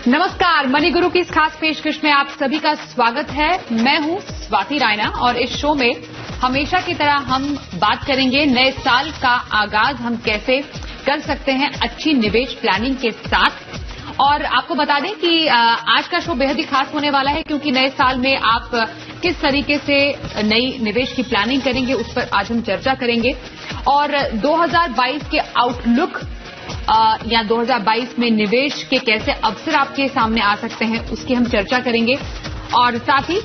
नमस्कार, मनी गुरु की इस खास पेशकश में आप सभी का स्वागत है। मैं हूं स्वाति रायना और इस शो में हमेशा की तरह हम बात करेंगे नए साल का आगाज हम कैसे कर सकते हैं अच्छी निवेश प्लानिंग के साथ। और आपको बता दें कि आज का शो बेहद ही खास होने वाला है क्योंकि नए साल में आप किस तरीके से नई निवेश की प्लानिंग करेंगे उस पर आज हम चर्चा करेंगे। और 2022 के आउटलुक या 2022 में निवेश के कैसे अवसर आपके सामने आ सकते हैं उसकी हम चर्चा करेंगे। और साथ ही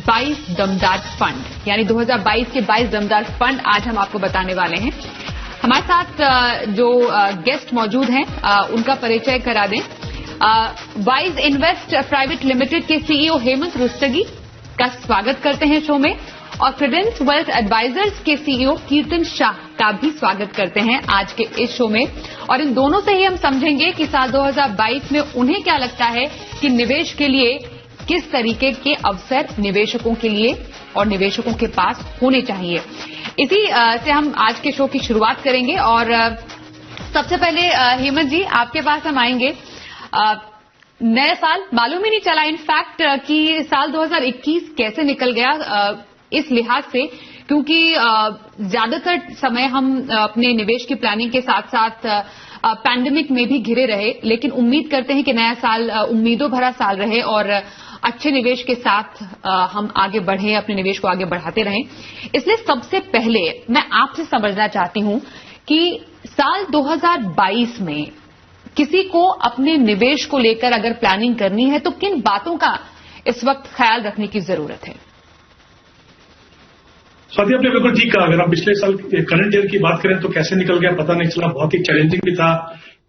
22 दमदार फंड यानी 2022 के 22 दमदार फंड आज हम आपको बताने वाले हैं। हमारे साथ जो गेस्ट मौजूद हैं उनका परिचय करा दें। वाइज इन्वेस्ट प्राइवेट लिमिटेड के सीईओ हेमंत रुस्तगी का स्वागत करते हैं शो में और क्रेडेंस वेल्थ एडवाइजर्स के सीईओ कीर्तन शाह का भी स्वागत करते हैं आज के इस शो में। और इन दोनों से ही हम समझेंगे कि साल 2022 में उन्हें क्या लगता है कि निवेश के लिए किस तरीके के अवसर निवेशकों के लिए और निवेशकों के पास होने चाहिए। इसी से हम आज के शो की शुरुआत करेंगे और सबसे पहले हेमंत जी आपके पास हम आएंगे। नया साल मालूम ही नहीं चला इनफैक्ट कि साल 2021 कैसे निकल गया इस लिहाज से, क्योंकि ज्यादातर समय हम अपने निवेश की प्लानिंग के साथ साथ पैंडेमिक में भी घिरे रहे, लेकिन उम्मीद करते हैं कि नया साल उम्मीदों भरा साल रहे और अच्छे निवेश के साथ हम आगे बढ़े, अपने निवेश को आगे बढ़ाते रहें। इसलिए सबसे पहले मैं आपसे समझना चाहती हूं कि साल 2022 में किसी को अपने निवेश को लेकर अगर प्लानिंग करनी है तो किन बातों का इस वक्त ख्याल रखने की जरूरत है? स्वाति आपने बिल्कुल ठीक कहा। अगर हम पिछले साल करंट ईयर की बात करें तो कैसे निकल गया पता नहीं चला, बहुत ही चैलेंजिंग भी था,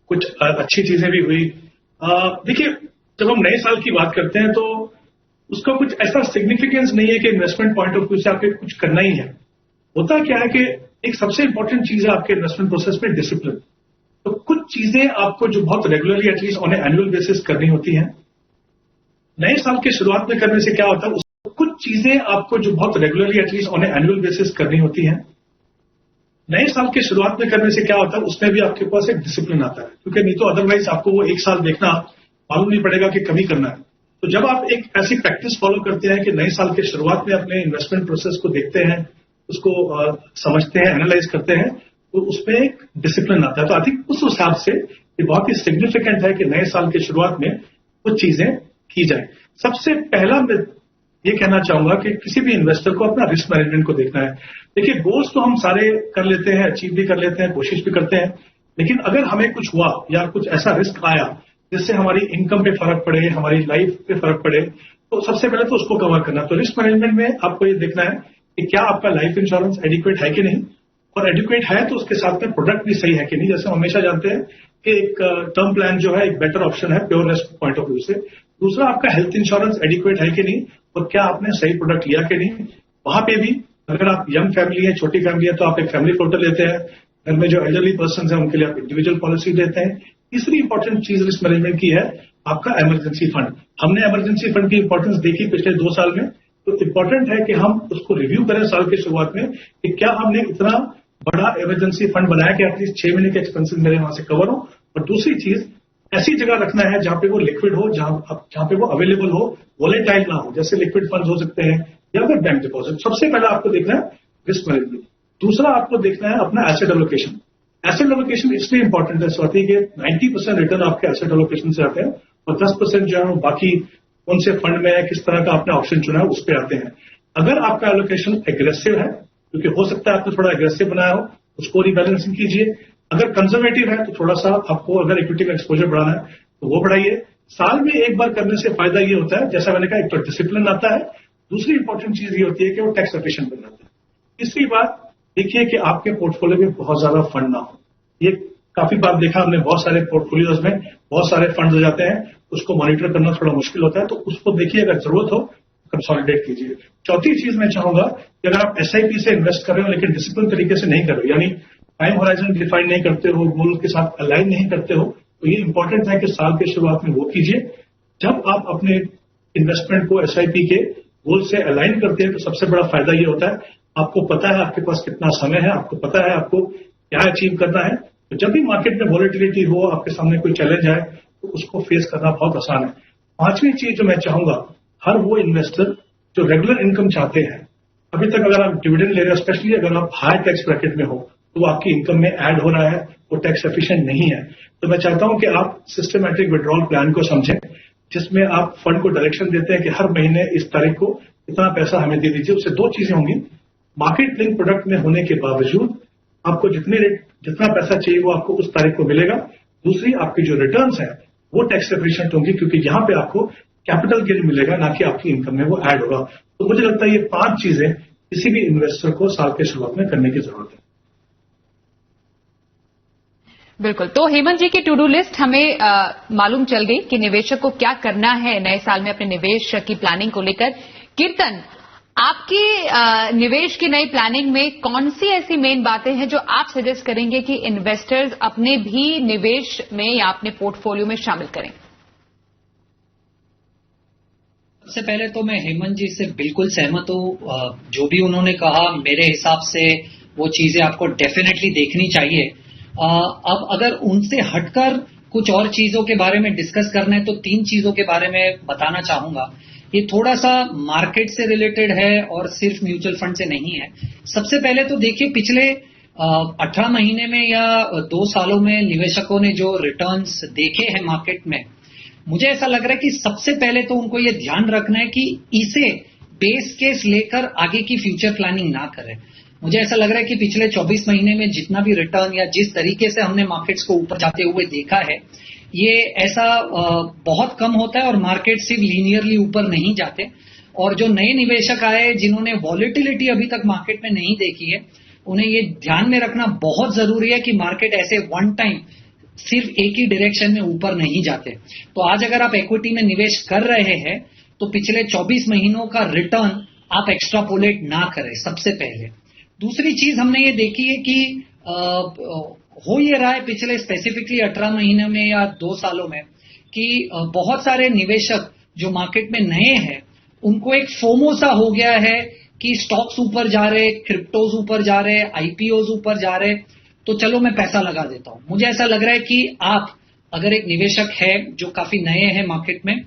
कुछ अच्छी चीजें भी हुई। देखिए, जब हम नए साल की बात करते हैं तो उसका कुछ ऐसा सिग्निफिकेंस नहीं है कि इन्वेस्टमेंट पॉइंट ऑफ व्यू से आपको कुछ करना ही है। होता क्या है कि एक सबसे इंपॉर्टेंट चीज है आपके इन्वेस्टमेंट प्रोसेस में डिसिप्लिन। तो कुछ चीजें आपको जो बहुत regularly at least on annual basis करनी होती हैं। नए साल की शुरुआत में करने से क्या होता है, कुछ चीजें आपको जो बहुत regularly at least on annual basis करनी होती हैं। नए साल की शुरुआत में करने से क्या होता है, उसमें भी आपके पास एक डिसिप्लिन आता है, क्योंकि नहीं तो अदरवाइज आपको वो एक साल देखना मालूम नहीं पड़ेगा कि कभी करना है। तो जब आप एक ऐसी प्रैक्टिस फॉलो करते हैं कि नए साल की शुरुआत में अपने इन्वेस्टमेंट प्रोसेस को देखते हैं, उसको समझते हैं, एनालाइज करते हैं, तो उसमें एक डिसिप्लिन आता है। तो आई थिंक उस हिसाब से ये बहुत ही सिग्निफिकेंट है कि नए साल की शुरुआत में कुछ चीजें की जाए। सबसे पहला मैं ये कहना चाहूंगा कि किसी भी इन्वेस्टर को अपना रिस्क मैनेजमेंट को देखना है। देखिए, गोल्स तो हम सारे कर लेते हैं, अचीव भी कर लेते हैं, कोशिश भी करते हैं, लेकिन अगर हमें कुछ हुआ या कुछ ऐसा रिस्क आया जिससे हमारी इनकम पे फर्क पड़े, हमारी लाइफ पे फर्क पड़े, तो सबसे पहले तो उसको कवर करना। तो रिस्क मैनेजमेंट में आपको ये देखना है कि क्या आपका लाइफ इंश्योरेंस एडिक्वेट है कि नहीं, और एडिक्वेट है तो उसके साथ में प्रोडक्ट भी सही है कि नहीं। जैसे हम हमेशा जानते हैं कि एक टर्म प्लान जो है एक बेटर ऑप्शन है pure risk point of view से। दूसरा, आपका हेल्थ इंश्योरेंस एडिक्वेट है कि नहीं और क्या आपने सही प्रोडक्ट लिया कि नहीं। वहां पे भी अगर आप यंग फैमिली है, छोटी फैमिली है, तो आप एक फैमिली फ्लोटर लेते हैं। घर में जो एल्डरली पर्सन है उनके लिए आप इंडिविजुअल पॉलिसी लेते हैं। तीसरी इंपॉर्टेंट चीज रिस्क मैनेजमेंट की है आपका इमरजेंसी फंड। हमने इमरजेंसी फंड की इंपॉर्टेंस देखी पिछले 2 साल में, तो इंपॉर्टेंट है कि हम उसको रिव्यू करें साल की शुरुआत में कि क्या हमने इतना बड़ा इमरजेंसी फंड बनाया कि एटलीस्ट 6 महीने के एक्सपेंसेस मेरे वहां से कवर हो। और दूसरी चीज, ऐसी जगह रखना है जहां पे वो लिक्विड हो, जहां पे वो अवेलेबल हो, वोलेटाइल ना हो, जैसे लिक्विड फंड्स हो सकते हैं या फिर बैंक डिपॉजिट। सबसे पहला आपको देखना है रिस्क मैनेजमेंट। दूसरा आपको देखना है अपना एसेट एलोकेशन। एसेट एलोकेशन इसलिए इंपॉर्टेंट है स्वाति कि 90% रिटर्न आपके एसेट एलोकेशन से आते हैं और 10% जो है वो बाकी कौन से फंड में है, किस तरह का आपने ऑप्शन चुना है, उस पर आते हैं। अगर आपका एलोकेशन एग्रेसिव है, क्योंकि हो सकता है आपने थोड़ा एग्रेसिव बनाया हो, उसको रिबैलेंसिंग कीजिए। अगर कंजर्वेटिव है तो थोड़ा सा आपको अगर इक्विटी का एक्सपोजर बढ़ाना है तो वो बढ़ाइए। साल में एक बार करने से फायदा ये होता है, जैसा मैंने कहा, एक तो डिसिप्लिन आता है, दूसरी इंपॉर्टेंट चीज ये होती है कि वो टैक्स एफिशिएंट बन जाता है। तीसरी बात देखिए कि आपके पोर्टफोलियो में बहुत ज्यादा फंड ना हो। ये काफी बार देखा हमने, बहुत सारे पोर्टफोलियोज में बहुत सारे फंड हो जाते हैं, उसको मॉनिटर करना थोड़ा मुश्किल होता है, तो उसको देखिए, अगर जरूरत हो कंसोलिडेट कीजिए। चौथी चीज मैं चाहूंगा कि अगर आप एसआईपी से इन्वेस्ट कर रहे हो लेकिन डिसिप्लिन तरीके से नहीं कर रहे हो, यानी टाइम होराइजन डिफाइन नहीं करते हो, गोल के साथ अलाइन नहीं करते हो, तो ये इंपॉर्टेंट है कि साल के शुरुआत में वो कीजिए। जब आप अपने इन्वेस्टमेंट को एसआईपी के गोल से अलाइन करते हैं तो सबसे बड़ा फायदा ये होता है, आपको पता है आपके पास कितना समय है, आपको पता है आपको क्या अचीव करना है। तो जब भी मार्केट में वॉलेटिलिटी हो, आपके सामने कोई चैलेंज आए, तो उसको फेस करना बहुत आसान है। पांचवी चीज जो मैं चाहूंगा, हर वो इन्वेस्टर जो रेगुलर इनकम चाहते हैं, अभी तक अगर आप डिविडेंड ले रहे हो, स्पेशली अगर आप हाई टैक्स ब्रैकेट में हो, तो वो आपकी इनकम में ऐड हो रहा है, वो टैक्स एफिशिएंट नहीं है। तो मैं चाहता हूं कि आप सिस्टमैटिक विड्रॉल प्लान को समझें, जिसमें आप फंड को डायरेक्शन देते हैं कि हर महीने इस तारीख को इतना पैसा हमें दे दीजिए। उससे दो चीजें होंगी, मार्केट लिंक प्रोडक्ट में होने के बावजूद आपको जितना पैसा चाहिए वो आपको उस तारीख को मिलेगा। दूसरी, आपकी जो रिटर्न्स है वो टैक्स एफिशिएंट होंगी, क्योंकि यहां पे आपको कैपिटल गेन मिलेगा, ना कि आपकी इनकम में वो ऐड होगा। तो मुझे लगता है ये 5 चीजें किसी भी इन्वेस्टर को साल के शुरुआत में करने की जरूरत है। बिल्कुल। तो हेमंत जी की टू डू लिस्ट हमें मालूम चल गई कि निवेशक को क्या करना है नए साल में अपने निवेश की प्लानिंग को लेकर। कीर्तन, आपकी निवेश की नई प्लानिंग में कौन सी ऐसी मेन बातें हैं जो आप सजेस्ट करेंगे कि इन्वेस्टर्स अपने भी निवेश में या अपने पोर्टफोलियो में शामिल करें? सबसे पहले तो मैं हेमंत जी से बिल्कुल सहमत हूं। जो भी उन्होंने कहा, मेरे हिसाब से वो चीजें आपको डेफिनेटली देखनी चाहिए। अब अगर उनसे हटकर कुछ और चीजों के बारे में डिस्कस करना है तो 3 चीजों के बारे में बताना चाहूंगा। ये थोड़ा सा मार्केट से रिलेटेड है और सिर्फ म्यूचुअल फंड से नहीं है। सबसे पहले तो देखिए, पिछले 18 महीने में या 2 सालों में निवेशकों ने जो रिटर्न्स देखे हैं मार्केट में, मुझे ऐसा लग रहा है कि सबसे पहले तो उनको ये ध्यान रखना है कि इसे बेस केस लेकर आगे की फ्यूचर प्लानिंग ना करें। मुझे ऐसा लग रहा है कि पिछले 24 महीने में जितना भी रिटर्न या जिस तरीके से हमने मार्केट्स को ऊपर जाते हुए देखा है, ये ऐसा बहुत कम होता है और मार्केट सिर्फ लीनियरली ऊपर नहीं जाते। और जो नए निवेशक आए जिन्होंने वॉलेटिलिटी अभी तक मार्केट में नहीं देखी है, उन्हें ये ध्यान में रखना बहुत जरूरी है कि मार्केट ऐसे वन टाइम सिर्फ एक ही डायरेक्शन में ऊपर नहीं जाते। तो आज अगर आप इक्विटी में निवेश कर रहे हैं तो पिछले 24 महीनों का रिटर्न आप एक्स्ट्रापोलेट ना करें, सबसे पहले। दूसरी चीज हमने ये देखी है कि हो ये रहा है पिछले स्पेसिफिकली 18 महीने में या 2 सालों में कि बहुत सारे निवेशक जो मार्केट में नए हैं, उनको एक फोमो सा हो गया है कि स्टॉक्स ऊपर जा रहे, क्रिप्टोज ऊपर जा रहे, आईपीओज ऊपर जा रहे, तो चलो मैं पैसा लगा देता हूं। मुझे ऐसा लग रहा है कि आप अगर एक निवेशक है जो काफी नए हैं मार्केट में,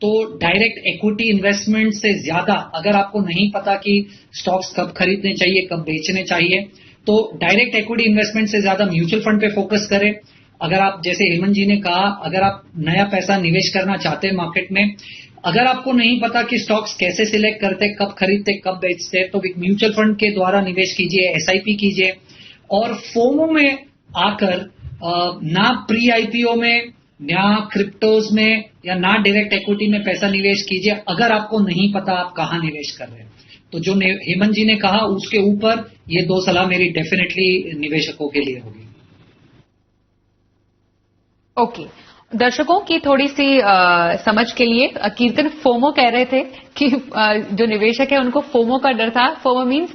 तो डायरेक्ट इक्विटी इन्वेस्टमेंट से ज्यादा, अगर आपको नहीं पता कि स्टॉक्स कब खरीदने चाहिए, कब बेचने चाहिए, तो डायरेक्ट इक्विटी इन्वेस्टमेंट से ज्यादा म्यूचुअल फंड पे फोकस करें। अगर आप, जैसे हेमंत जी ने कहा, अगर आप नया पैसा निवेश करना चाहते हैं मार्केट में, अगर आपको नहीं पता कि स्टॉक्स कैसे सिलेक्ट करते, कब खरीदते, कब बेचते, तो एक म्यूचुअल फंड के द्वारा निवेश कीजिए, एसआईपी कीजिए। और फोमो में आकर ना प्री आईपीओ में, ना क्रिप्टोज में, या ना डायरेक्ट इक्विटी में पैसा निवेश कीजिए अगर आपको नहीं पता आप कहां निवेश कर रहे हैं। तो जो हेमंत जी ने कहा उसके ऊपर ये 2 सलाह मेरी डेफिनेटली निवेशकों के लिए होगी। ओके, दर्शकों की थोड़ी सी समझ के लिए, कीर्तन फोमो कह रहे थे कि जो निवेशक है उनको फोमो का डर था। FOMO means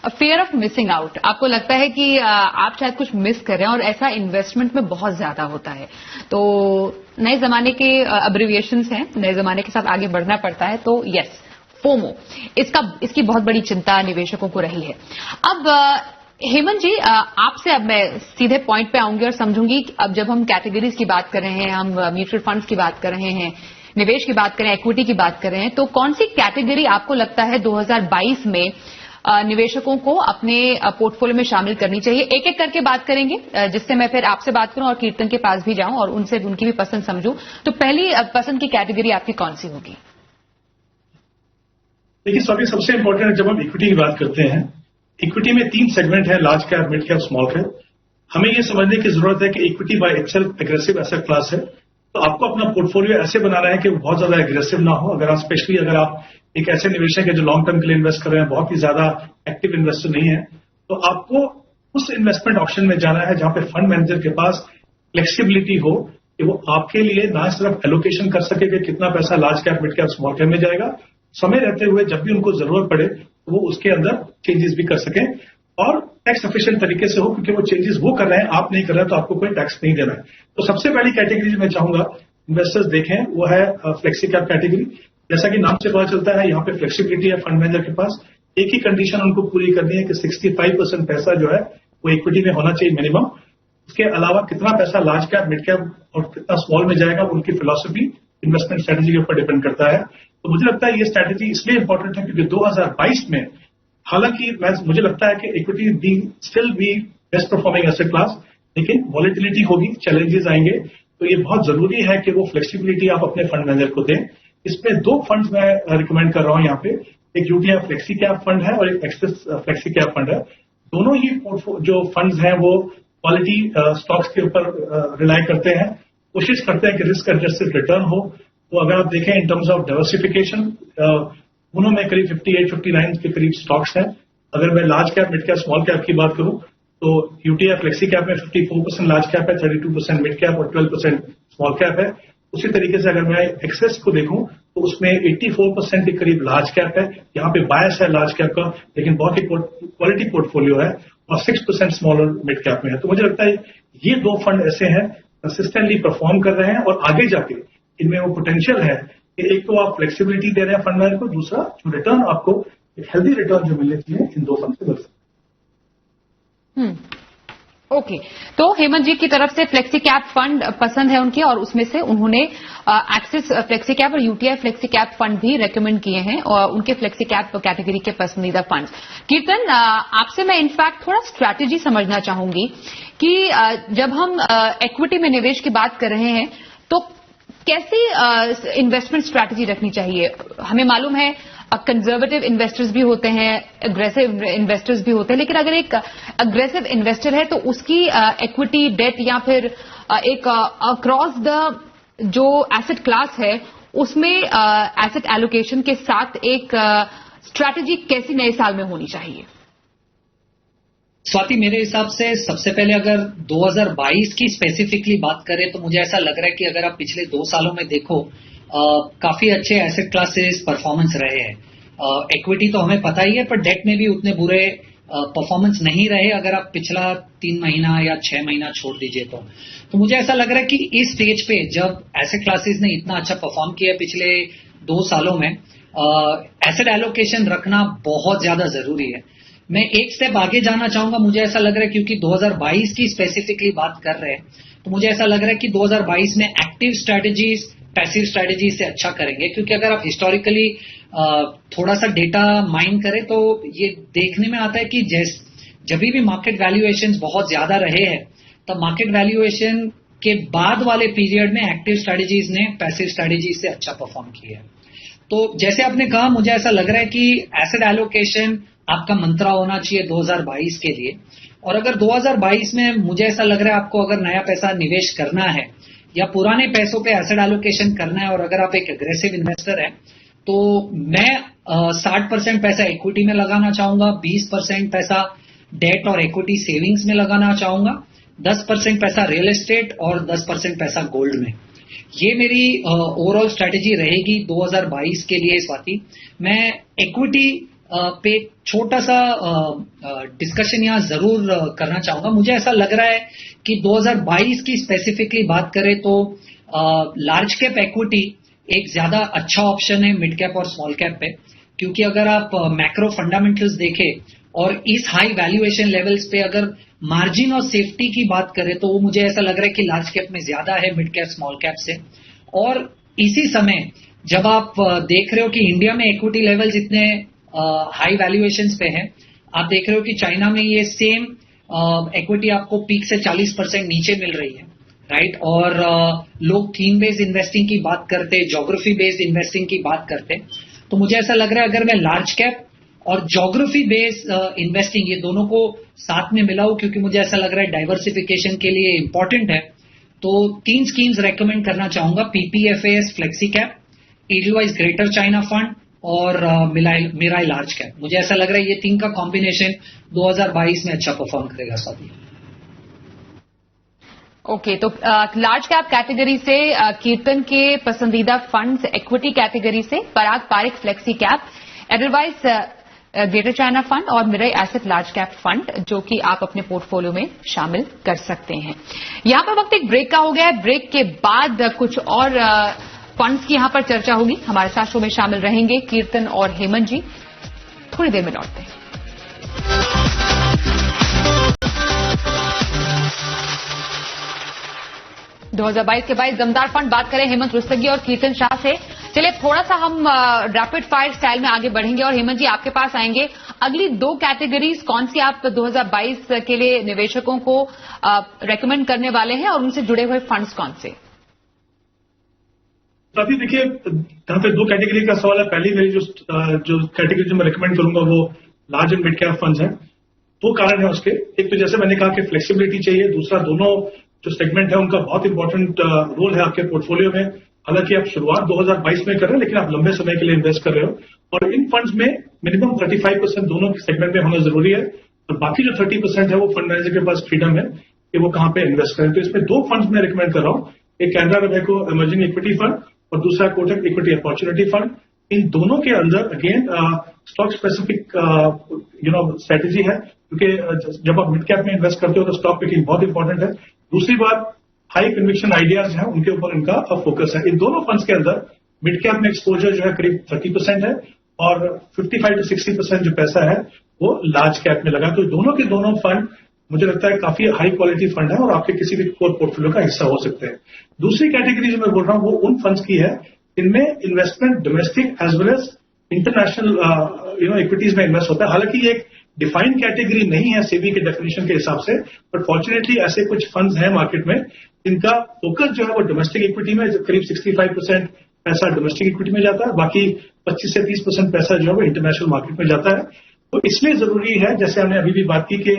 fear of missing out. आपको लगता है कि आप शायद कुछ मिस कर रहे हैं, और ऐसा इन्वेस्टमेंट में बहुत ज्यादा होता है। तो नए जमाने के अब्रिविएशंस हैं, नए जमाने के साथ आगे बढ़ना पड़ता है। तो यस, फोमो, इसकी बहुत बड़ी चिंता निवेशकों को रही है। अब हेमंत जी, आपसे अब मैं सीधे पॉइंट पे आऊंगी और समझूंगी, अब जब हम कैटेगरीज की बात कर रहे हैं, हम म्यूचुअल फंड्स की बात कर रहे हैं, निवेश की बात करें, इक्विटी की बात कर रहे हैं, तो कौन सी कैटेगरी आपको लगता है 2022 में निवेशकों को अपने पोर्टफोलियो में शामिल करनी चाहिए? एक एक करके बात करेंगे, जिससे मैं फिर आपसे बात करूं और कीर्तन के पास भी जाऊं और उनसे उनकी भी पसंद समझूं। तो पहली पसंद की कैटेगरी आपकी कौन सी होगी? देखिए स्वाति, सबसे इंपॉर्टेंट जब हम इक्विटी की बात करते हैं, इक्विटी में 3 सेगमेंट है, large cap, mid cap, small cap. हमें यह समझने की जरूरत है कि equity by itself aggressive asset class है, तो आपको अपना पोर्टफोलियो ऐसे बनाना है कि वो बहुत ज्यादा एग्रेसिव ना हो। अगर आप स्पेशली अगर आप एक ऐसे निवेशक है जो लॉन्ग टर्म के लिए इन्वेस्ट कर रहे हैं, बहुत ही ज्यादा एक्टिव इन्वेस्टर नहीं है, तो आपको उस इन्वेस्टमेंट ऑप्शन में जाना है जहां पे फंड मैनेजर के पास फ्लेक्सिबिलिटी हो कि वो आपके लिए ना सिर्फ एलोकेशन कर सके कि कितना पैसा large cap, mid cap, small cap में जाएगा, समय रहते हुए जब भी उनको जरूरत पड़े तो वो उसके अंदर चेंजेस भी कर सकें और टैक्स एफिशिएंट तरीके से हो, क्योंकि वो चेंजेस वो कर रहे हैं, आप नहीं कर रहे हैं, तो आपको कोई टैक्स नहीं देना है। तो सबसे पहली कैटेगरी मैं चाहूंगा इन्वेस्टर्स देखें, वो है फ्लेक्सी कैप कैटेगरी। जैसा कि नाम से पता चलता है, यहाँ पे फ्लेक्सिबिलिटी है फंड मैनेजर के पास। एक ही कंडीशन उनको पूरी करनी है कि 65% पैसा जो है वो इक्विटी में होना चाहिए मिनिमम। उसके अलावा कितना पैसा लार्ज कैप, मिड कैप और कितना स्मॉल में जाएगा, उनकी फिलॉसफी, इन्वेस्टमेंट स्ट्रेटेजी के ऊपर डिपेंड करता है। तो मुझे लगता है ये स्ट्रेटेजी इसलिए इंपॉर्टेंट है क्योंकि 2022 में हालांकि मुझे लगता है कि equity still be best performing asset class, लेकिन वॉलेटिलिटी होगी, चैलेंजेस आएंगे, तो ये बहुत जरूरी है कि वो फ्लेक्सिबिलिटी आप अपने फंड मैनेजर को दें। इसमें 2 फंड्स मैं रिकमेंड कर रहा हूं यहाँ पे, एक यूटीआई फ्लेक्सी कैप फंड है और एक एक्सिस फ्लेक्सी कैप फंड है। दोनों ही जो फंड्स हैं वो क्वालिटी स्टॉक्स के ऊपर रिलाई करते हैं, कोशिश करते हैं कि रिस्क एडजस्टेड रिटर्न हो। तो अगर आप देखें इन टर्म्स ऑफ डाइवर्सिफिकेशन, दोनों में करीब 58-59 के करीब स्टॉक्स हैं। अगर मैं large cap, mid cap, small cap की बात करूं तो यूटीआई फ्लेक्सी कैप में 54% लार्ज कैप है, 32% मिड कैप और 12% स्मॉल कैप है। उसी तरीके से अगर मैं एक्सेस को देखूं तो उसमें 84% के करीब लार्ज कैप है, यहाँ पे बायस है लार्ज कैप का, लेकिन बहुत ही क्वालिटी पोर्टफोलियो है, और 6% स्मॉल और मिड कैप में है। तो मुझे लगता है ये 2 फंड ऐसे हैं कंसिस्टेंटली परफॉर्म कर रहे हैं और आगे जाके इनमें वो पोटेंशियल है कि एक तो आप फ्लेक्सिबिलिटी दे रहे हैं फंड मैनेजर को, दूसरा जो रिटर्न आपको एक हेल्दी रिटर्न जो मिलने चाहिए इन 2 फंड से मिल सकते। ओके, तो हेमंत जी की तरफ से फ्लेक्सी कैप फंड पसंद है उनके, और उसमें से उन्होंने एक्सिस फ्लेक्सी कैप और यूटीआई फ्लेक्सी कैप फंड भी रेकमेंड किए हैं और उनके फ्लेक्सी कैप कैटेगरी के पसंदीदा फंड्स। कीर्तन, आपसे मैं इनफैक्ट थोड़ा स्ट्रैटेजी समझना चाहूंगी कि जब हम इक्विटी में निवेश की बात कर रहे हैं तो कैसी इन्वेस्टमेंट स्ट्रैटेजी रखनी चाहिए। हमें मालूम है कंजर्वेटिव इन्वेस्टर्स भी होते हैं, एग्रेसिव इन्वेस्टर्स भी होते हैं, लेकिन अगर एक एग्रेसिव इन्वेस्टर है तो उसकी इक्विटी, डेट या फिर एक अक्रॉस द जो एसेट क्लास है उसमें एसेट एलोकेशन के साथ एक स्ट्रैटेजी कैसी नए साल में होनी चाहिए। स्वाति, मेरे हिसाब से सबसे पहले अगर 2022 की स्पेसिफिकली बात करें तो मुझे ऐसा लग रहा है कि अगर आप पिछले 2 सालों में देखो काफी अच्छे एसेट क्लासेस परफॉर्मेंस रहे हैं। इक्विटी तो हमें पता ही है, पर डेट में भी उतने बुरे परफॉर्मेंस नहीं रहे अगर आप पिछला 3 महीना या 6 महीना छोड़ दीजिए तो मुझे ऐसा लग रहा है कि इस स्टेज पे जब एसेट क्लासेस ने इतना अच्छा परफॉर्म किया पिछले 2 सालों में, एसेट एलोकेशन रखना बहुत ज्यादा जरूरी है। मैं एक स्टेप आगे जाना चाहूंगा, मुझे ऐसा लग रहा है क्योंकि 2022 की स्पेसिफिकली बात कर रहे हैं तो मुझे ऐसा लग रहा है कि 2022 में एक्टिव स्ट्रैटेजीज पैसिव स्ट्रैटेजी से अच्छा करेंगे, क्योंकि अगर आप हिस्टोरिकली थोड़ा सा डेटा माइन करें तो ये देखने में आता है कि जब भी मार्केट वैल्यूएशंस बहुत ज्यादा रहे हैं तब मार्केट वैल्यूएशन के बाद वाले पीरियड में एक्टिव स्ट्रैटेजीज ने पैसिव स्ट्रैटेजी से अच्छा परफॉर्म किया है। तो जैसे आपने कहा, मुझे ऐसा लग रहा है कि एसेट एलोकेशन आपका मंत्रा होना चाहिए 2022 के लिए, और अगर 2022 में मुझे ऐसा लग रहा है आपको अगर नया पैसा निवेश करना है या पुराने पैसों पे एसेट एलोकेशन करना है और अगर आप एक एग्रेसिव इन्वेस्टर है तो मैं 60% पैसा इक्विटी में लगाना चाहूंगा, 20% पैसा डेट और इक्विटी सेविंग्स में लगाना चाहूंगा, 10% पैसा रियल एस्टेट और 10% पैसा गोल्ड में। ये मेरी ओवरऑल स्ट्रैटेजी रहेगी 2022 के लिए। स्वाति, मैं इक्विटी पे छोटा सा डिस्कशन यहाँ जरूर करना चाहूंगा। मुझे ऐसा लग रहा है कि 2022 की स्पेसिफिकली बात करें तो लार्ज कैप इक्विटी एक ज्यादा अच्छा ऑप्शन है मिड कैप और स्मॉल कैप पे, क्योंकि अगर आप मैक्रो फंडामेंटल्स देखें और इस हाई वैल्यूएशन लेवल्स पे अगर मार्जिन और सेफ्टी की बात करें तो वो मुझे ऐसा लग रहा है कि लार्ज कैप में ज्यादा है मिड कैप स्मॉल कैप से। और इसी समय जब आप देख रहे हो कि इंडिया में इक्विटी लेवल्स इतने हाई वैल्यूएशंस पे है, आप देख रहे हो कि चाइना में ये सेम इक्विटी आपको पीक से 40% नीचे मिल रही है, राइट। और लोग थीम बेस्ड इन्वेस्टिंग की बात करते, ज्योग्राफी बेस्ड इन्वेस्टिंग की बात करते, तो मुझे ऐसा लग रहा है अगर मैं लार्ज कैप और ज्योग्राफी बेस्ड इन्वेस्टिंग ये दोनों को साथ में मिलाऊं, क्योंकि मुझे ऐसा लग रहा है डाइवर्सिफिकेशन के लिए इंपॉर्टेंट है, तो 3 स्कीम्स रेकमेंड करना चाहूंगा, PPFS flexi cap, Edelweiss greater China fund और मिराई लार्ज कैप। मुझे ऐसा लग रहा है ये 3 का कॉम्बिनेशन 2022 में अच्छा परफॉर्म करेगा। साथी ओके, तो लार्ज कैप कैटेगरी से कीर्तन के पसंदीदा फंड्स, इक्विटी कैटेगरी से Parag Parikh flexi cap, Edelweiss greater China fund और Mirae asset large cap fund, जो कि आप अपने पोर्टफोलियो में शामिल कर सकते हैं। यहां पर वक्त एक ब्रेक का हो गया है। ब्रेक के बाद कुछ और फंड्स की यहां पर चर्चा होगी। हमारे साथ शो में शामिल रहेंगे कीर्तन और हेमंत जी। थोड़ी देर में लौटते हैं। 2022 के 22 दमदार फंड। बात करें हेमंत रुस्तगी और कीर्तन शाह से। चलिए थोड़ा सा हम रैपिड फायर स्टाइल में आगे बढ़ेंगे और हेमंत जी आपके पास आएंगे। अगली 2 कैटेगरीज कौन सी आप 2022 के लिए निवेशकों को रेकमेंड करने वाले हैं और उनसे जुड़े हुए फंड्स कौन से? अभी देखिए, यहाँ पे 2 कैटेगरी का सवाल है। पहली मेरी जो कैटेगरी जो मैं रिकमेंड करूंगा वो large and mid cap funds हैं। 2 कारण है उसके। एक तो जैसे मैंने कहा कि फ्लेक्सिबिलिटी चाहिए, दूसरा दोनों जो सेगमेंट है उनका बहुत इंपॉर्टेंट रोल है आपके पोर्टफोलियो में। हालांकि आप शुरुआत 2022 में कर रहे हैं, लेकिन आप लंबे समय के लिए इन्वेस्ट कर रहे हो और इन फंड्स में मिनिमम 35% दोनों सेगमेंट में होना जरूरी है और बाकी जो 30% है वो फंड मैनेजर के पास फ्रीडम है कि वो कहां पे इन्वेस्ट करें। तो इसमें 2 फंड्स मैं रिकमेंड कर रहा हूं, एक Canara Robeco emerging equity fund और दूसरा कोटक इक्विटी अपॉर्चुनिटी फंड। इन दोनों के अंदर अगेन स्टॉक स्पेसिफिक स्ट्रेटेजी है, क्योंकि जब आप मिड कैप में इन्वेस्ट करते हो तो स्टॉक पिकिंग बहुत इंपॉर्टेंट है। दूसरी बात, हाई कन्विक्शन आइडियाज हैं उनके ऊपर इनका फोकस है। इन दोनों फंड्स के अंदर मिड कैप में एक्सपोजर जो है करीब 30% है और 55 to 60% जो पैसा है वो लार्ज कैप में लगा। तो दोनों के दोनों फंड मुझे लगता है काफी हाई क्वालिटी फंड है और आपके किसी भी कोर पोर्टफोलियो का हिस्सा हो सकते हैं। दूसरी कैटेगरी जो मैं बोल रहा हूं वो उन फंड्स की है इनमें investment domestic as well as international equities में इन्वेस्ट होता है। हालांकि ये एक डिफाइंड कैटेगरी नहीं है सेबी के डेफिनेशन के हिसाब से, बट फॉर्चुनेटली ऐसे कुछ फंड्स हैं मार्केट में इनका फोकस जो है वो डोमेस्टिक इक्विटी में, करीब 65% पैसा डोमेस्टिक इक्विटी में जाता है, बाकी 25 से 30% पैसा जो है वो इंटरनेशनल मार्केट में जाता है। तो इसलिए जरूरी है, जैसे हमने अभी भी बात की, कि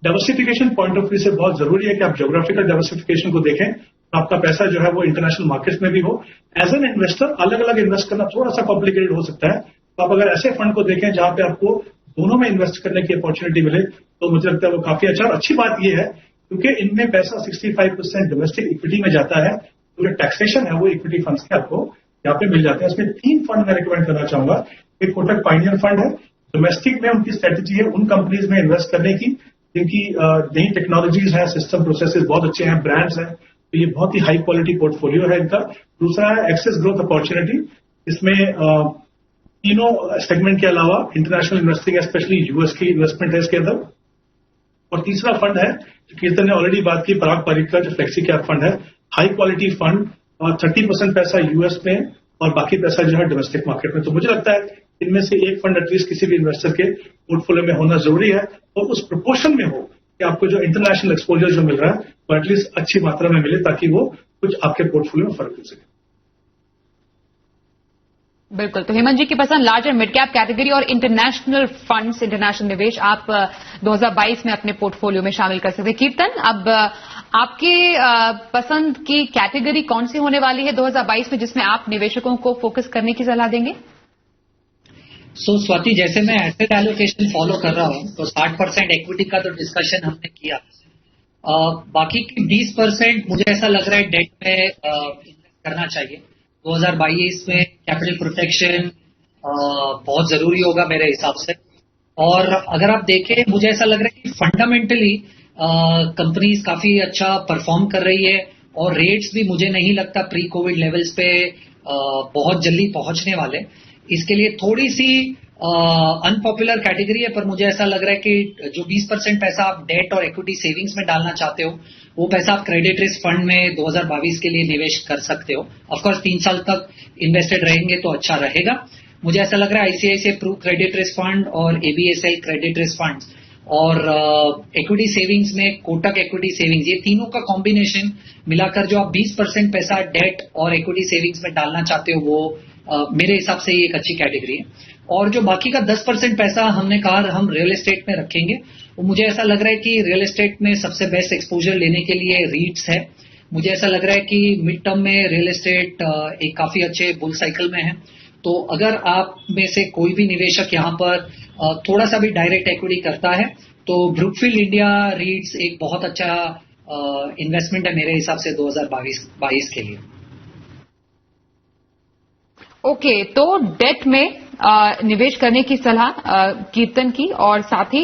डाइवर्सिफिकेशन पॉइंट ऑफ व्यू से बहुत जरूरी है कि आप ज्योग्राफिकल डाइवर्सिफिकेशन को देखें, तो आपका पैसा जो है वो इंटरनेशनल मार्केट्स में भी हो। एज एन इन्वेस्टर अलग अलग इन्वेस्ट करना थोड़ा सा कॉम्प्लिकेटेड हो सकता है, तो आप अगर ऐसे फंड को देखें जहां पे आपको दोनों में इन्वेस्ट करने की अपॉर्चुनिटी मिले तो मुझे लगता है वो काफी अच्छा। और अच्छी बात यह है क्योंकि इनमें पैसा 65% डोमेस्टिक इक्विटी में जाता है, तो जो टैक्सेशन है वो इक्विटी फंड्स के आपको यहाँ पे मिल जाते हैं। इसमें 3 फंड मैं रिकमेंड करना चाहूंगा। एक कोटक पायनियर फंड है, डोमेस्टिक में उनकी स्ट्रेटेजी है उन कंपनीज में इन्वेस्ट करने की जिनकी नई टेक्नोलॉजीज है, सिस्टम प्रोसेसेस बहुत अच्छे हैं, ब्रांड्स हैं, तो ये बहुत ही हाई क्वालिटी पोर्टफोलियो है इनका। दूसरा है एक्सेस ग्रोथ अपॉर्चुनिटी, इसमें तीनों सेगमेंट के अलावा इंटरनेशनल इन्वेस्टिंग है, स्पेशली यूएस की इन्वेस्टमेंट है इसके अंदर। और तीसरा फंड है जो कीर्तन ने ऑलरेडी बात की, पराग पारिक का जो फ्लेक्सी कैप फंड है, हाई क्वालिटी फंड, 30% पैसा यूएस में और बाकी पैसा जो है डोमेस्टिक मार्केट में। तो मुझे लगता है इनमें से एक फंड एटलीस्ट किसी भी इन्वेस्टर के पोर्टफोलियो में होना जरूरी है और उस प्रोपोर्शन में हो कि आपको जो इंटरनेशनल एक्सपोजर जो मिल रहा है वो एटलीस्ट अच्छी मात्रा में मिले, ताकि वो कुछ आपके पोर्टफोलियो में फर्क दे सके। बिल्कुल, तो हेमंत जी की पसंद large and mid cap category और इंटरनेशनल फंड्स, इंटरनेशनल निवेश आप 2022 में अपने पोर्टफोलियो में शामिल कर सकते हैं। कीर्तन, अब आपके पसंद की कैटेगरी कौन सी होने वाली है 2022 में जिसमें आप निवेशकों को फोकस करने की सलाह देंगे? स्वाति, जैसे मैं एसेट एलोकेशन फॉलो कर रहा हूं तो 60% इक्विटी का तो डिस्कशन हमने किया, बाकी की 20% मुझे ऐसा लग रहा है डेट में इन्वेस्ट करना चाहिए। 2022 में कैपिटल प्रोटेक्शन बहुत जरूरी होगा मेरे हिसाब से। और अगर आप देखें, मुझे ऐसा लग रहा है कि फंडामेंटली कंपनीज काफी अच्छा परफॉर्म कर रही है और रेट्स भी मुझे नहीं लगता प्री कोविड लेवल्स पे बहुत जल्दी पहुंचने वाले। इसके लिए थोड़ी सी अनपॉपुलर कैटेगरी है, पर मुझे ऐसा लग रहा है कि जो 20% पैसा आप डेट और इक्विटी सेविंग्स में डालना चाहते हो वो पैसा आप क्रेडिट रिस्क फंड में 2022 के लिए निवेश कर सकते हो। ऑफकोर्स 3 साल तक इन्वेस्टेड रहेंगे तो अच्छा रहेगा। मुझे ऐसा लग रहा है ICICI pru credit risk fund और एबीएसएल क्रेडिट रिस्क फंड और इक्विटी सेविंग्स में कोटक इक्विटी सेविंग्स, ये तीनों का कॉम्बिनेशन मिलाकर जो आप 20% पैसा डेट और इक्विटी सेविंग्स में डालना चाहते हो वो मेरे हिसाब से ये एक अच्छी कैटेगरी है। और जो बाकी का 10% पैसा हमने कहा हम रियल एस्टेट में रखेंगे, वो मुझे ऐसा लग रहा है कि रियल एस्टेट में सबसे बेस्ट एक्सपोजर लेने के लिए रीट्स है। मुझे ऐसा लग रहा है कि मिड टर्म में रियल एस्टेट एक काफी अच्छे बुल साइकिल में है। तो अगर आप में से कोई भी निवेशक यहाँ पर थोड़ा सा भी डायरेक्ट इक्विटी करता है तो ब्रुकफील्ड इंडिया रीट्स एक बहुत अच्छा इन्वेस्टमेंट है मेरे हिसाब से 2022 के लिए। ओके, तो डेट में निवेश करने की सलाह कीर्तन की, और साथ ही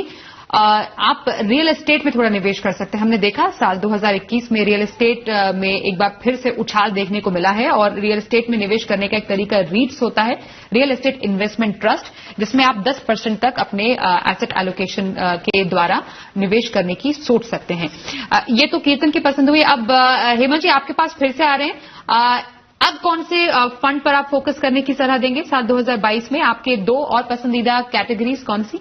आप रियल एस्टेट में थोड़ा निवेश कर सकते हैं। हमने देखा साल 2021 में रियल एस्टेट में एक बार फिर से उछाल देखने को मिला है और रियल एस्टेट में निवेश करने का एक तरीका रीट्स होता है, रियल एस्टेट इन्वेस्टमेंट ट्रस्ट, जिसमें आप 10% तक अपने एसेट एलोकेशन के द्वारा निवेश करने की सोच सकते हैं। ये तो कीर्तन की पसंद हुई। अब हेमंत जी आपके पास फिर से आ रहे हैं। अब कौन से फंड पर आप फोकस करने की सलाह देंगे साल 2022 में? आपके दो और पसंदीदा कैटेगरीज कौन सी?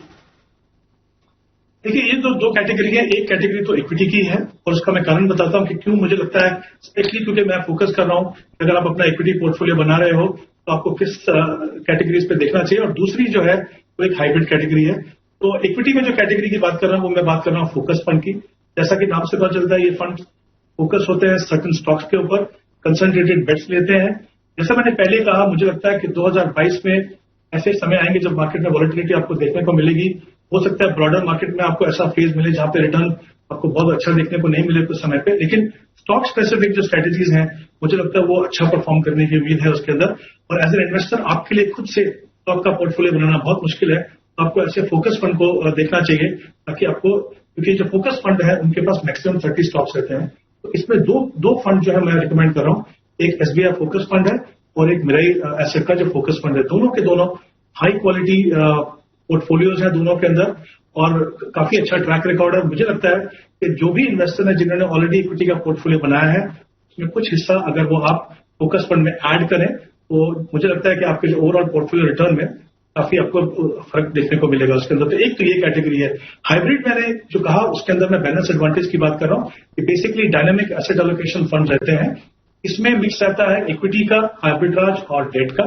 देखिए, ये तो दो कैटेगरी है। एक कैटेगरी तो इक्विटी की है और उसका मैं कारण बताता हूं कि क्यों मुझे लगता है, स्पेशली क्योंकि मैं फोकस कर रहा हूं कि अगर आप अपना इक्विटी पोर्टफोलियो बना रहे हो तो आपको किस कैटेगरीज पे देखना चाहिए। और दूसरी जो है वो एक हाइब्रिड कैटेगरी है। तो इक्विटी में जो कैटेगरी की बात कर रहा हूं वो मैं बात कर रहा हूं फोकस फंड की। जैसा कि नाम से पता चलता है, ये फंड फोकस होते हैं सर्टेन स्टॉक्स के ऊपर, कंसंट्रेटेड बेट्स लेते हैं। जैसा मैंने पहले कहा, मुझे लगता है कि 2022 में ऐसे समय आएंगे जब मार्केट में वॉलेटिलिटी आपको देखने को मिलेगी। हो सकता है ब्रॉडर मार्केट में आपको ऐसा फेज मिले जहां पे रिटर्न आपको बहुत अच्छा देखने को नहीं मिले कुछ समय पे, लेकिन स्टॉक स्पेसिफिक जो स्ट्रेटेजीज हैं मुझे लगता है वो अच्छा परफॉर्म करने की उम्मीद है उसके अंदर। और एज एन इन्वेस्टर आपके लिए खुद से स्टॉक का पोर्टफोलियो बनाना बहुत मुश्किल है, तो आपको ऐसे फोकस फंड को देखना चाहिए ताकि आपको, क्योंकि जो फोकस फंड है उनके पास मैक्सिमम 30 स्टॉक्स रहते हैं। तो इसमें दो फंड जो है मैं रिकमेंड कर रहा हूँ। एक एसबीआई फोकस फंड है और एक मिराई एसेट का जो फोकस फंड है। दोनों के दोनों हाई क्वालिटी पोर्टफोलियोज हैं दोनों के अंदर और काफी अच्छा ट्रैक रिकॉर्ड है। मुझे लगता है कि जो भी इन्वेस्टर है जिन्होंने ऑलरेडी इक्विटी का पोर्टफोलियो बनाया है उसमें कुछ हिस्सा अगर वो आप फोकस फंड में ऐड करें तो मुझे लगता है कि आपके जो ओवरऑल पोर्टफोलियो रिटर्न में काफी आपको फर्क देखने को मिलेगा उसके अंदर। तो एक तो ये कैटेगरी है। हाइब्रिड मैंने जो कहा उसके अंदर मैं बैलेंस एडवांटेज की बात कर रहा हूँ कि basically dynamic asset allocation fund रहते हैं। इसमें मिक्स रहता है इक्विटी का, आर्बिट्राज और डेट का।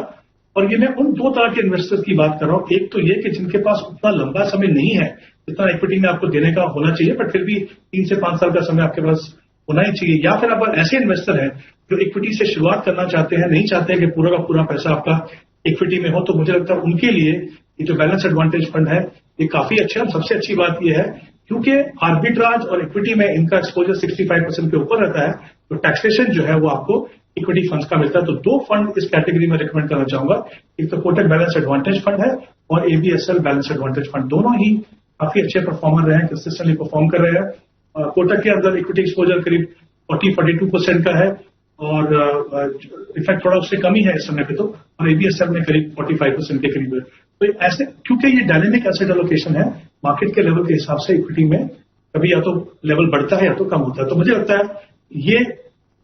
और ये मैं उन दो तरह के इन्वेस्टर्स की बात कर रहा हूँ। एक तो ये कि जिनके पास उतना लंबा समय नहीं है जितना इक्विटी में आपको देने का होना चाहिए, बट फिर भी 3 से 5 साल का समय आपके पास होना ही चाहिए। या फिर आप ऐसे इन्वेस्टर हैं जो इक्विटी से शुरुआत करना चाहते हैं, नहीं चाहते हैं कि पूरा का पूरा पैसा आपका इक्विटी में हो, तो मुझे लगता है उनके लिए ये जो बैलेंस एडवांटेज फंड है ये काफी अच्छा है। सबसे अच्छी बात यह है क्योंकि आर्बिट्राज और इक्विटी में इनका एक्सपोजर 65% के ऊपर रहता है, तो टैक्सेशन जो है वो आपको इक्विटी फंड्स का मिलता है। तो दो फंड इस कैटेगरी में रिकमेंड करना चाहूंगा। एक तो कोटक बैलेंस एडवांटेज फंड है और एबीएसएल बैलेंस एडवांटेज फंड। दोनों ही काफी अच्छे परफॉर्मर रहे हैं, कंसिस्टेंटली परफॉर्म कर रहे हैं। कोटक के अंदर इक्विटी एक्सपोजर करीब 40-42% का है और इफेक्ट थोड़ा उससे कम ही है इस समय पे तो, और एबीएसएल में करीब 45% के करीब है। तो ऐसे क्योंकि ये डायनेमिक एसेट एलोकेशन है, मार्केट के लेवल के हिसाब से इक्विटी में कभी या तो लेवल बढ़ता है या तो कम होता है। तो मुझे लगता है ये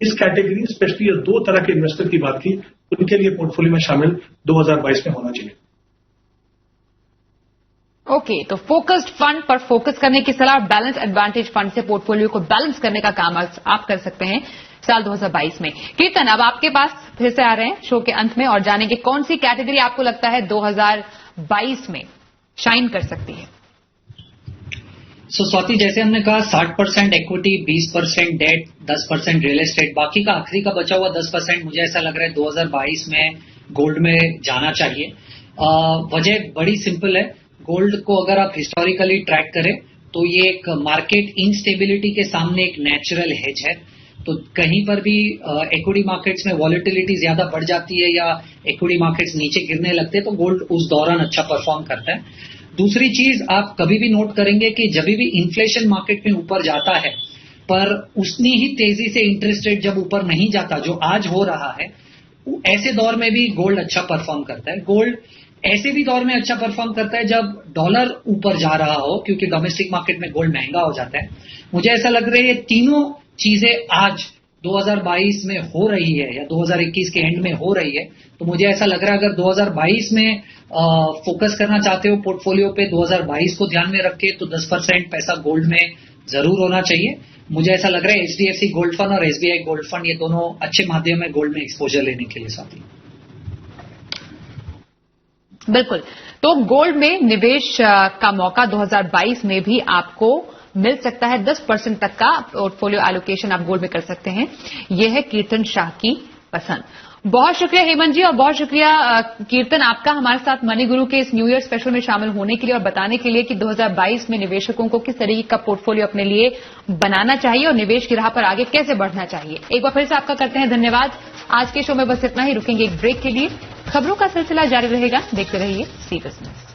इस कैटेगरी, स्पेशली दो तरह के इन्वेस्टर की बात की, उनके लिए पोर्टफोलियो में शामिल 2022 में होना चाहिए। ओके, तो फोकस्ड फंड पर फोकस करने की सलाह, बैलेंस एडवांटेज फंड से पोर्टफोलियो को बैलेंस करने का काम आप कर सकते हैं साल 2022 में। कीर्तन, अब आपके पास फिर से आ रहे हैं शो के अंत में और जानेंगे कौन सी कैटेगरी आपको लगता है 2022 में शाइन कर सकती है। स्वाति, जैसे हमने कहा 60% इक्विटी, 20% डेट, 10% रियल एस्टेट, बाकी का आखिरी का बचा हुआ 10% मुझे ऐसा लग रहा है 2022 में गोल्ड में जाना चाहिए। वजह बड़ी सिंपल है। गोल्ड को अगर आप हिस्टोरिकली ट्रैक करें तो ये एक मार्केट इनस्टेबिलिटी के सामने एक नेचुरल हेज है। तो कहीं पर भी इक्विटी मार्केट्स में वॉलेटिलिटी ज्यादा बढ़ जाती है या इक्विटी मार्केट्स नीचे गिरने लगते हैं तो गोल्ड उस दौरान अच्छा परफॉर्म करता है। दूसरी चीज आप कभी भी नोट करेंगे कि जब भी इन्फ्लेशन मार्केट में ऊपर जाता है पर उतनी ही तेजी से इंटरेस्ट रेट जब ऊपर नहीं जाता जो आज हो रहा है, ऐसे दौर में भी गोल्ड अच्छा परफॉर्म करता है। गोल्ड ऐसे भी दौर में अच्छा परफॉर्म करता है जब डॉलर ऊपर जा रहा हो, क्योंकि डोमेस्टिक मार्केट में गोल्ड महंगा हो जाता है। मुझे ऐसा लग रहा है ये तीनों चीजें आज 2022 में हो रही है या 2021 के एंड में हो रही है। तो मुझे ऐसा लग रहा है अगर 2022 में फोकस करना चाहते हो पोर्टफोलियो पे, 2022 को ध्यान में रख के, तो 10% पैसा गोल्ड में जरूर होना चाहिए। मुझे ऐसा लग रहा है एचडीएफसी गोल्ड फंड और एसबीआई गोल्ड फंड ये दोनों अच्छे माध्यम है गोल्ड में एक्सपोजर लेने के लिए। साथी बिल्कुल, तो गोल्ड में निवेश का मौका 2022 में भी आपको मिल सकता है। 10% तक का पोर्टफोलियो एलोकेशन आप गोल्ड में कर सकते हैं। यह है कीर्तन शाह की पसंद। बहुत शुक्रिया हेमंत जी और बहुत शुक्रिया कीर्तन आपका हमारे साथ मनी गुरु के इस न्यू ईयर स्पेशल में शामिल होने के लिए और बताने के लिए कि 2022 में निवेशकों को किस तरीके का पोर्टफोलियो अपने लिए बनाना चाहिए और निवेश की राह पर आगे कैसे बढ़ना चाहिए। एक बार फिर से आपका करते हैं धन्यवाद। आज के शो में बस इतना ही, रुकेंगे एक ब्रेक के लिए। खबरों का सिलसिला जारी रहेगा, देखते रहिए सी बिजनेस।